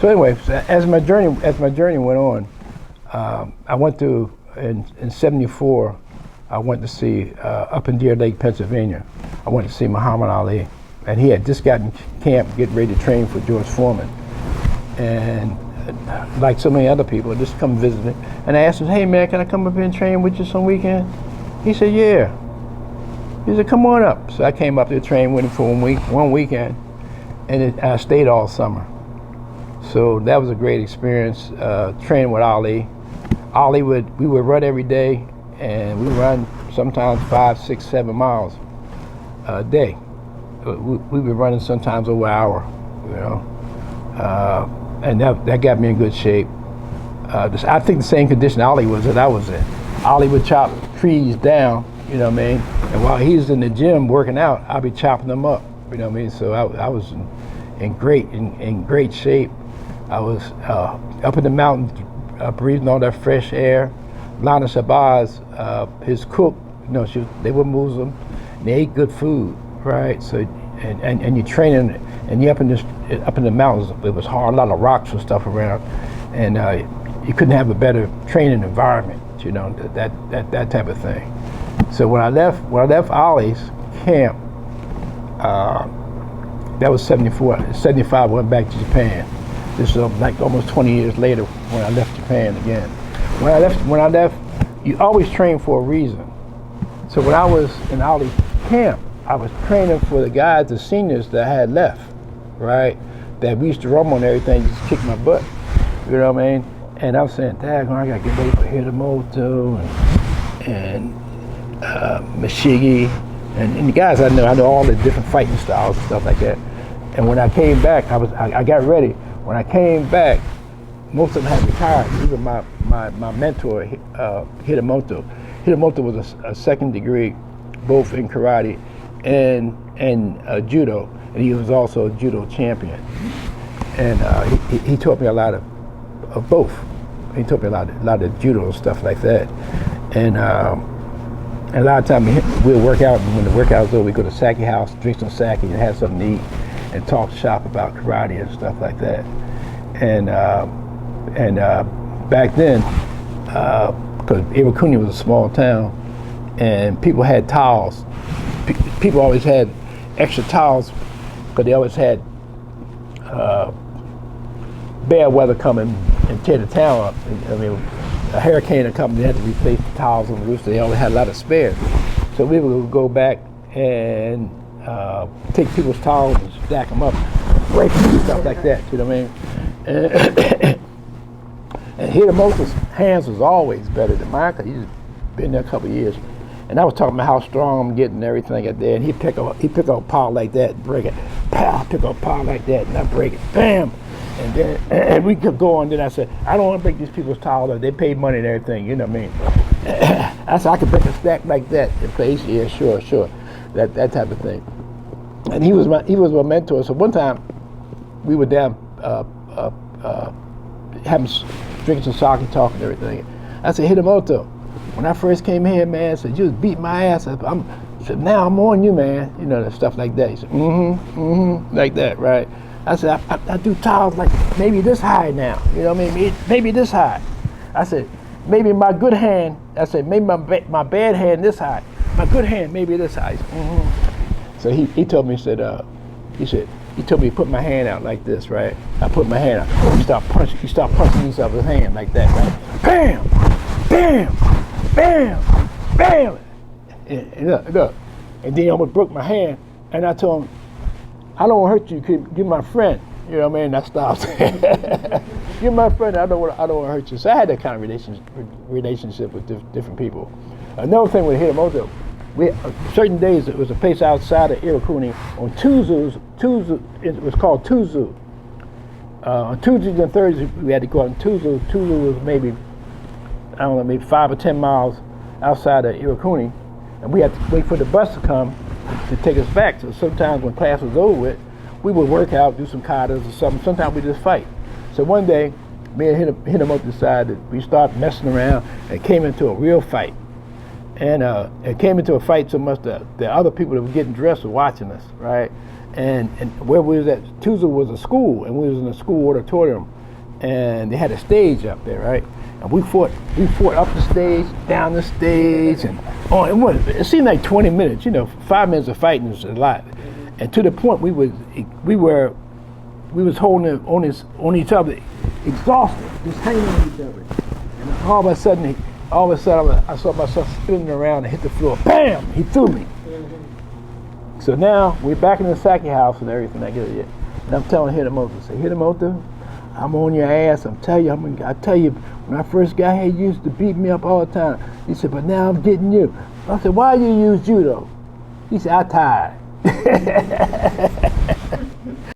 So anyway, so as my journey went on, I went to in '74. I went to see up in Deer Lake, Pennsylvania. I went to see Muhammad Ali, and he had just gotten camp, getting ready to train for George Foreman, and like so many other people, just come visit me. And I asked him, "Hey man, can I come up here and train with you some weekend?" He said, "Yeah." He said, "Come on up." So I came up there, trained with him for one weekend, and I stayed all summer. So that was a great experience, training with Ali. We would run every day, and we run sometimes 5, 6, 7 miles a day. We were running sometimes over an hour, you know, and that got me in good shape. I think the same condition Ali was that I was in. Ali would chop trees down, you know what I mean, and while he was in the gym working out, I'd be chopping them up, you know what I mean. So I was in great shape. I was up in the mountains, breathing all that fresh air. Lana Shabazz, his cook, you know, they were Muslim, and they ate good food, right? So, and you're training, and you're up in the mountains. It was hard, a lot of rocks and stuff around, and you couldn't have a better training environment, you know, that type of thing. So when I left Ollie's camp, that was '74. '75, I went back to Japan. This was like almost 20 years later when I left Japan again. When I left, you always train for a reason. So when I was in Ollie's camp, I was training for the guys, the seniors that had left, right? That we used to rumble and everything, just kick my butt. You know what I mean? And I was saying, "Dad, I gotta get ready for Hitamoto and Mashigi, and the guys I know all the different fighting styles and stuff like that." And when I came back, I got ready. When I came back, most of them had retired. Even my mentor, Hitamoto. Hitamoto was a second degree, both in karate and judo, and he was also a judo champion. And he taught me a lot of both. He taught me a lot of judo and stuff like that. And a lot of times we'll work out, and when the workout was over, we go to sake house, drink some sake, and have something to eat, and talk shop about karate and stuff like that. And back then, because Iwakuni was a small town, and people had towels. People always had extra towels, because they always had bad weather coming and tear the town up. I mean, a hurricane would come, and they had to replace the towels on the roof, so they always had a lot of spares. So we would go back and take people's towels and stack them up, break them and stuff like that, you know what I mean? And Hitamoto's hands was always better than mine, because he's been there a couple of years. And I was talking about how strong I'm getting and everything like that, and he'd pick up a pile like that and break it. Pow, pick up a pile like that and I break it. Bam! And then and we could go on. Then I said, "I don't want to break these people's towels up. They paid money and everything, you know what I mean?" I said, "I could break a stack like that in place." "Yeah, sure. That type of thing. And he was my mentor. So one time we were down drinking some sake, talking and everything. I said, "Hitamoto, when I first came here, man," I said, "you just beat my ass." I said, "Now I'm on you, man." You know, stuff like that. He said, like that, right? I said, I do towels like maybe this high now. You know what I mean? Maybe this high. I said, maybe my good hand. I said, maybe my bad hand this high. My good hand maybe this high. So he told me, he told me to put my hand out like this, right? I put my hand out. You start punching each other's hand like that, right? Bam, bam, bam, bam. And look. And then he almost broke my hand, and I told him, "I don't want to hurt you. You're my friend." You know what I mean? That stops. "You're my friend. I don't want to hurt you." So I had that kind of relationship with different people. Another thing with Hitamoto, certain days it was a place outside of Iwakuni on Tuesdays. It was called Tuesday. On Tuesdays and Thursdays we had to go out on Tuesday. Tuesday was maybe 5 or 10 miles outside of Iwakuni, and we had to wait for the bus to come to take us back. So sometimes when class was over with, we would work out, do some katas or something. Sometimes we just fight. So one day, me and Hitamoto decided we started messing around and came into a real fight. And it came into a fight so much that the other people that were getting dressed were watching us, right? And where we was at, Tuesday was a school, and we was in a school auditorium. and they had a stage up there, right? And we fought up the stage, down the stage, and it seemed like 20 minutes. 5 minutes of fighting was a lot, and to the point we was holding on each other, exhausted, just hanging on each other. And all of a sudden, I saw myself spinning around and hit the floor. Bam! He threw me. So now we're back in the Saki house and everything. And I'm telling Hitamoto, Hitamoto, I'm on your ass. I tell you, when I first got here, you used to beat me up all the time. He said, but now I'm getting you. I said, why you use judo? He said, I tired.